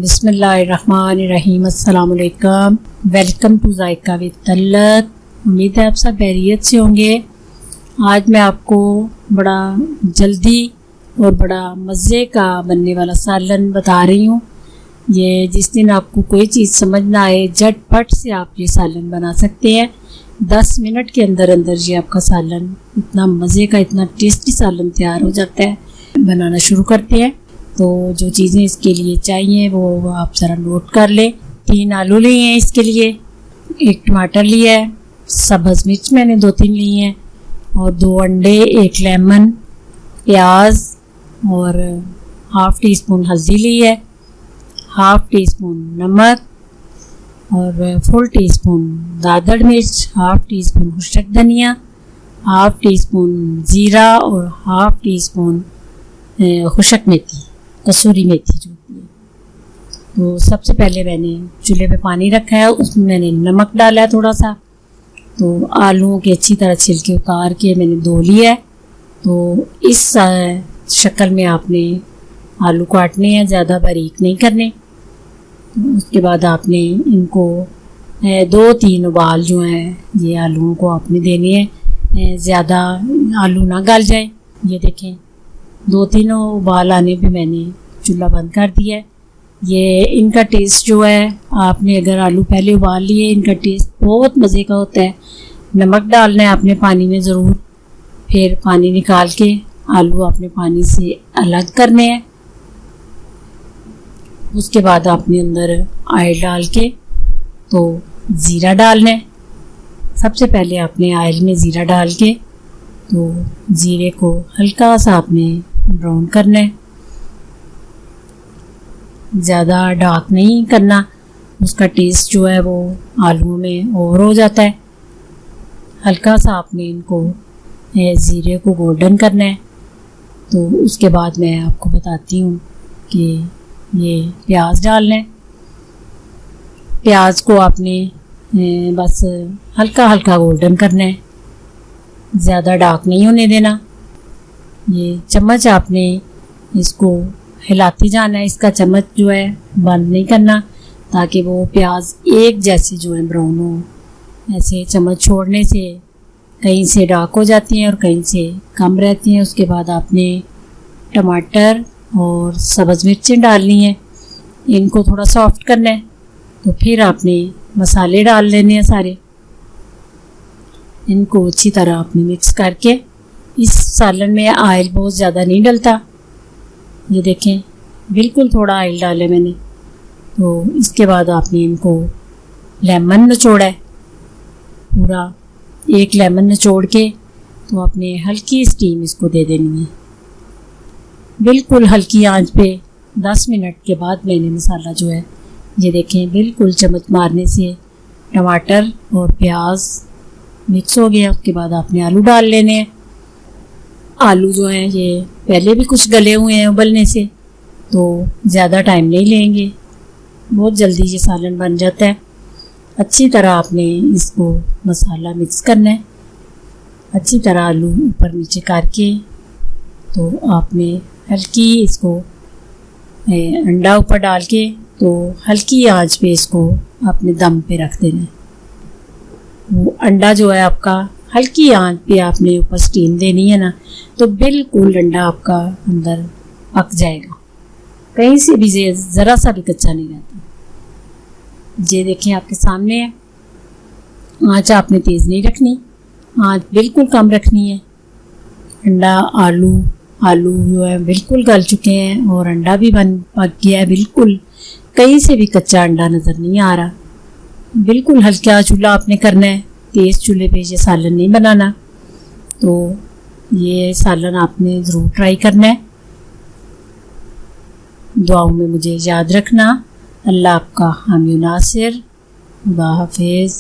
बिस्मिल्लाहिर्रहमानिर्रहीम। अस्सलाम वालेकुम। Welcome to Zayka with Talat. उम्मीद है आप सब खैरियत से होंगे। आज मैं आपको बड़ा जल्दी और बड़ा मज़े का बनने वाला सालन बता रही हूँ। ये जिस दिन आपको कोई चीज़ समझ ना आए, झटपट से आप ये सालन बना सकते हैं। 10 मिनट के अंदर अंदर ये आपका सालन इतना मज़े का, इतना टेस्टी सालन तैयार हो जाता है। बनाना शुरू करते हैं। तो जो चीज़ें इसके लिए चाहिए वो आप ज़रा नोट कर लें। 3 आलू लिए हैं इसके लिए, 1 टमाटर लिया है, सब्ज़ मिर्च मैंने 2-3 ली हैं, और 2 अंडे, 1 लेमन, प्याज और हाफ़ टी स्पून हल्दी ली है, हाफ़ टी स्पून नमक और फुल टी स्पून दादड़ मिर्च, हाफ़ टी स्पून खुश्क धनिया, हाफ़ टी स्पून ज़ीरा और हाफ़ टी स्पून खुश्क मेथी, कसूरी मेथी जो होती है। तो सबसे पहले मैंने चूल्हे पे पानी रखा है, उसमें मैंने नमक डाला है थोड़ा सा। तो आलूओं के अच्छी तरह छिलके उतार के मैंने धो लिया है। तो इस शक्ल में आपने आलू काटने हैं, ज़्यादा बारीक नहीं करने। तो उसके बाद आपने इनको 2-3 उबाल जो हैं ये आलूओं को आपने देने हैं, ज़्यादा आलू ना गल जाए। ये देखें 2-3 उबाल आने पे मैंने चूल्हा बंद कर दिया है। ये इनका टेस्ट जो है, आपने अगर आलू पहले उबाल लिए, इनका टेस्ट बहुत मज़े का होता है। नमक डालना है आपने पानी में ज़रूर, फिर पानी निकाल के आलू आपने पानी से अलग करने हैं। उसके बाद आपने अंदर ऑयल डाल के तो ज़ीरा डालना है। सबसे पहले आपने ऑयल में ज़ीरा डाल के तो ज़ीरे को हल्का सा आपने ब्राउन करना है, ज़्यादा डार्क नहीं करना, उसका टेस्ट जो है वो आलूओं में और हो जाता है। हल्का सा आपने इनको ज़ीरे को गोल्डन करना है। तो उसके बाद मैं आपको बताती हूँ कि ये प्याज डालना है। प्याज को आपने बस हल्का हल्का गोल्डन करना है, ज़्यादा डार्क नहीं होने देना। ये चम्मच आपने इसको हिलाते जाना है, इसका चम्मच जो है बंद नहीं करना, ताकि वो प्याज एक जैसे जो है ब्राउन हो। ऐसे चम्मच छोड़ने से कहीं से डार्क हो जाती हैं और कहीं से कम रहती हैं। उसके बाद आपने टमाटर और सब्ज़ मिर्चें डालनी हैं, इनको थोड़ा सॉफ्ट करना है। तो फिर आपने मसाले डाल लेने हैं सारे, इनको अच्छी तरह आपने मिक्स करके। इस सालन में ऑयल बहुत ज़्यादा नहीं डलता, ये देखें बिल्कुल थोड़ा ऑयल डाले मैंने। तो इसके बाद आपने इनको लेमन निचोड़ा है, पूरा 1 लेमन निचोड़ के तो आपने हल्की स्टीम इसको दे देनी है। बिल्कुल हल्की आंच पे 10 मिनट के बाद मैंने मसाला जो है ये देखें बिल्कुल चम्मच मारने से टमाटर और प्याज मिक्स हो गया। उसके बाद आपने आलू डाल लेने हैं। आलू जो हैं ये पहले भी कुछ गले हुए हैं उबलने से, तो ज़्यादा टाइम नहीं लेंगे, बहुत जल्दी ये सालन बन जाता है। अच्छी तरह आपने इसको मसाला मिक्स करना है, अच्छी तरह आलू ऊपर नीचे करके। तो आपने हल्की इसको अंडा ऊपर डाल के तो हल्की आंच पे इसको आपने दम पे रख देना है। वो अंडा जो है आपका हल्की आंच पे आपने ऊपर स्टीम देनी है ना, तो बिल्कुल अंडा आपका अंदर पक जाएगा, कहीं से भी ज़रा सा भी कच्चा नहीं रहता। ये देखें आपके सामने है। आंच आपने तेज़ नहीं रखनी, आंच बिल्कुल कम रखनी है। अंडा आलू जो है बिल्कुल गल चुके हैं और अंडा भी पक गया है बिल्कुल, कहीं से भी कच्चा अंडा नज़र नहीं आ रहा। बिल्कुल हल्का चूल्हा आपने करना है, तेज़ चूल्हे पे ये सालन नहीं बनाना। तो ये सालन आपने ज़रूर ट्राई करना है। दुआओं में मुझे याद रखना। अल्लाह आपका हामी नासिर। खुदा हाफिज़।